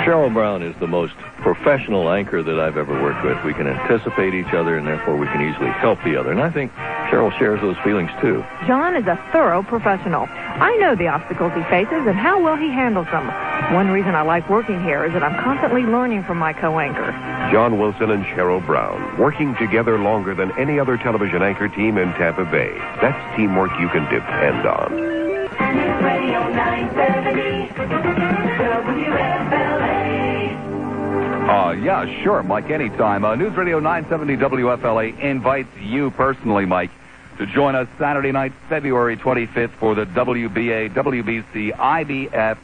Cheryl Brown is the most professional anchor that I've ever worked with. We can anticipate each other, and therefore we can easily help the other. And I think Cheryl shares those feelings, too. John is a thorough professional. I know the obstacles he faces and how well he handles them. One reason I like working here is that I'm constantly learning from my co-anchor. John Wilson and Cheryl Brown, working together longer than any other television anchor team in Tampa Bay. That's teamwork you can depend on. Radio 970 WFLA. Yeah, sure, Mike, anytime. News Radio 970 WFLA invites you personally, Mike, to join us Saturday night, February 25th for the WBA, WBC, IBF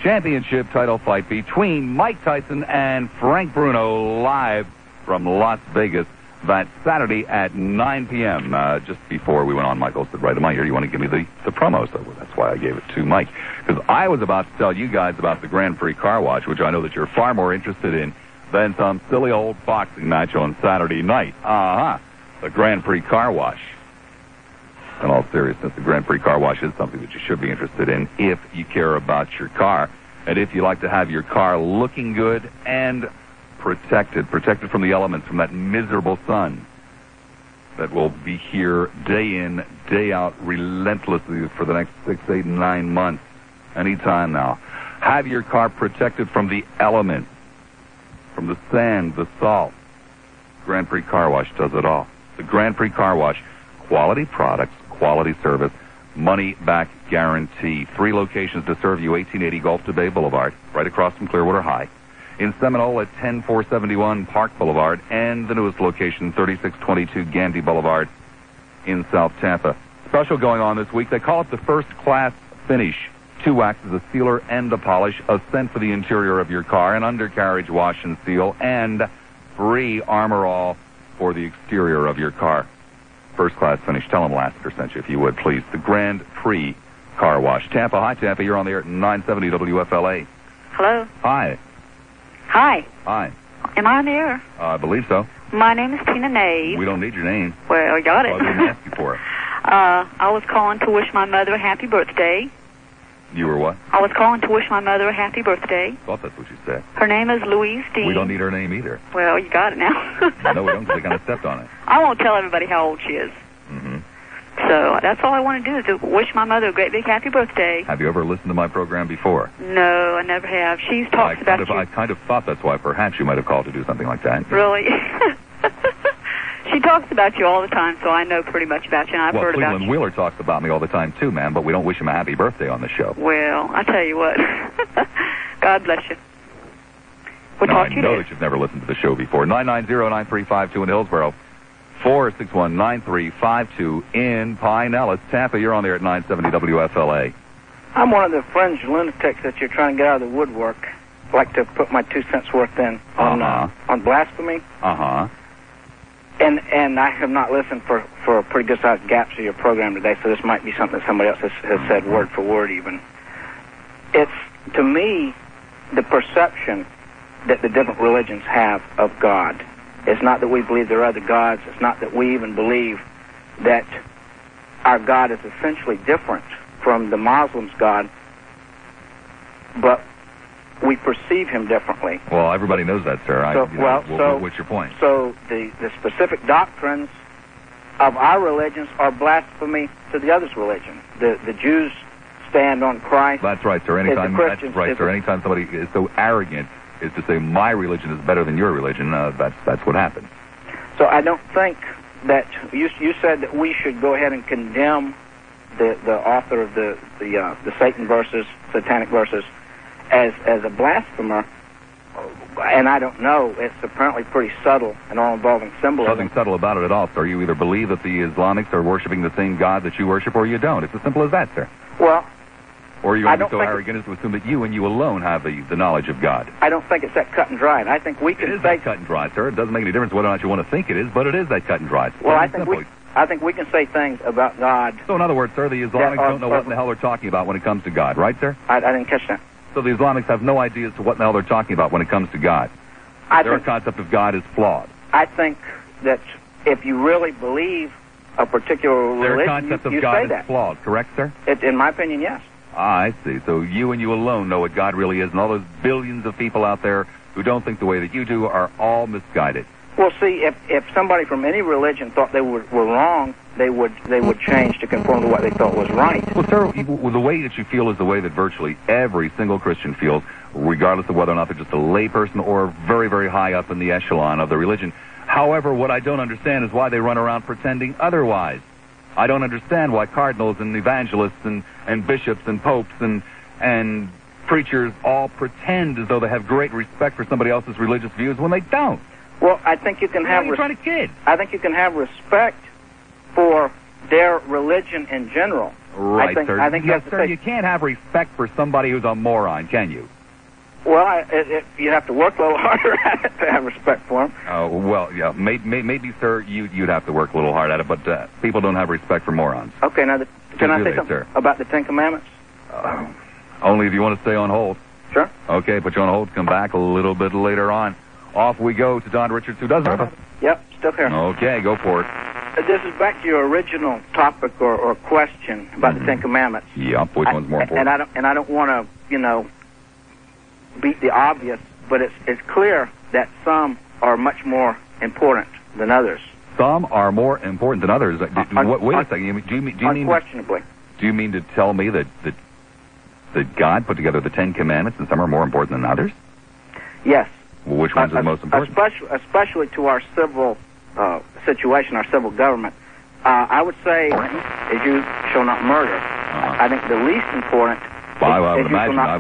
championship title fight between Mike Tyson and Frank Bruno, live from Las Vegas. That Saturday at 9 p.m. Just before we went on, Michael said, right in my ear, you want to give me the promo? So that's why I gave it to Mike. Because I was about to tell you guys about the Grand Prix car wash, which I know that you're far more interested in than some silly old boxing match on Saturday night. The Grand Prix car wash. In all seriousness, the Grand Prix car wash is something that you should be interested in if you care about your car, and if you like to have your car looking good and protected from the elements, from that miserable sun that will be here day in, day out, relentlessly for the next 6, 8, 9 months. Anytime now. Have your car protected from the elements, from the sand, the salt. Grand Prix Car Wash does it all. The Grand Prix Car Wash, quality products, quality service, money-back guarantee. 3 locations to serve you, 1880 Gulf to Bay Boulevard, right across from Clearwater High. In Seminole at 10471 Park Boulevard, and the newest location, 3622 Gandy Boulevard in South Tampa. Special going on this week. They call it the first class finish. 2 waxes, a sealer and a polish, a scent for the interior of your car, an undercarriage wash and seal, and free Armor All for the exterior of your car. First class finish. Tell them Lassiter sent you, if you would, please. The Grand Prix Car Wash. Tampa. Hi, Tampa. You're on the air at 970 WFLA. Hello. Hi. Hi. Hi. Am I on the air? I believe so. My name is Tina Nave. We don't need your name. Well, you got it. I didn't ask you for it. I was calling to wish my mother a happy birthday. You were what? I was calling to wish my mother a happy birthday. Thought that's what you said. Her name is Louise Dean. We don't need her name either. Well, you got it now. No, we don't, because they kind of stepped on it. I won't tell everybody how old she is. Mm-hmm. So that's all I want to do is to wish my mother a great big happy birthday. Have you ever listened to my program before? No, I never have. She's talked about you. I kind of thought that's why perhaps you might have called to do something like that. Really? She talks about you all the time, so I know pretty much about you, and I've heard about you. Cleveland Wheeler talks about me all the time, too, ma'am, but we don't wish him a happy birthday on the show. Well, I tell you what. God bless you. We'll talk to you I know later. that you've never listened to the show before. 990-9352 in Hillsborough. 461-9352 in Pinellas. Tampa, you're on there at 970 WFLA. I'm one of the fringe lunatics that you're trying to get out of the woodwork. I'd like to put my 2 cents worth in on blasphemy. Uh-huh. And I have not listened for a pretty good-sized gaps of your program today, so this might be something that somebody else has said word for word even. It's, to me, the perception that the different religions have of God. It's not that we believe there are other gods. It's not that we even believe that our God is essentially different from the Muslims' God, but we perceive him differently. Well, everybody knows that, sir. What's your point? So the specific doctrines of our religions are blasphemy to the other's religion. The Jews stand on Christ. That's right, sir. Anytime somebody is so arrogant as to say my religion is better than your religion, that's what happens. So I don't think that you said that we should go ahead and condemn the author of the Satan verses, satanic verses, as a blasphemer. And I don't know. It's apparently pretty subtle and all involving symbolism. Nothing subtle about it at all, sir. You either believe that the Islamics are worshiping the same God that you worship, or you don't. It's as simple as that, sir. Well, or you're going to be so arrogant as to assume that you and you alone have the knowledge of God. I don't think it's that cut and dried. I think we can say... It is that cut and dried, sir. It doesn't make any difference whether or not you want to think it is, but it is that cut and dried. Well, I think we can say things about God... So in other words, sir, the Islamics don't know what in the hell they're talking about when it comes to God, right, sir? I didn't catch that. So the Islamics have no idea as to what in the hell they're talking about when it comes to God. Their concept of God is flawed. I think that if you really believe a particular religion, their concept of God is flawed, correct, sir? In my opinion, yes. I see. So you and you alone know what God really is, and all those billions of people out there who don't think the way that you do are all misguided. Well, see, if somebody from any religion thought they were wrong, they would change to conform to what they thought was right. Well, sir, the way that you feel is the way that virtually every single Christian feels, regardless of whether or not they're just a layperson or very, very high up in the echelon of the religion. However, what I don't understand is why they run around pretending otherwise. I don't understand why cardinals and evangelists and bishops and popes and preachers all pretend as though they have great respect for somebody else's religious views when they don't. Well, I think you can have... You're trying to kid. I think you can have respect for their religion in general. Right, sir. I think you can't have respect for somebody who's a moron, can you? Well, you have to work a little harder at it to have respect for them. Well, yeah, maybe, sir, you'd have to work a little hard at it, but people don't have respect for morons. Okay, now, can I say something about the Ten Commandments? Only if you want to stay on hold. Sure. Okay, put you on hold. Come back a little bit later on. Off we go to Don Richards, who does it. Yep, still here. Okay, go for it. This is back to your original topic or question about the Ten Commandments. Yep, which one's more important? And I don't want to, beat the obvious, but it's clear that some are much more important than others. Some are more important than others. Wait a second. Do you mean unquestionably? Do you mean to tell me that God put together the Ten Commandments and some are more important than others? Yes. Well, which ones are the most important? Especially to our civil situation, our civil government. I would say, as you shall not murder. I think the least important. Well, I would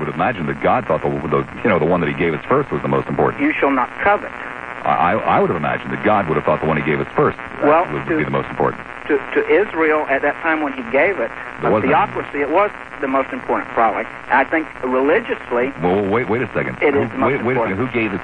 imagine that God thought the one that He gave us first was the most important. You shall not covet. I would have imagined that God would have thought the one He gave us first would be the most important. To Israel at that time when He gave it, theocracy, it was the most important, probably. I think religiously. Well, wait a second. It is the most important. Wait a second. Who gave it?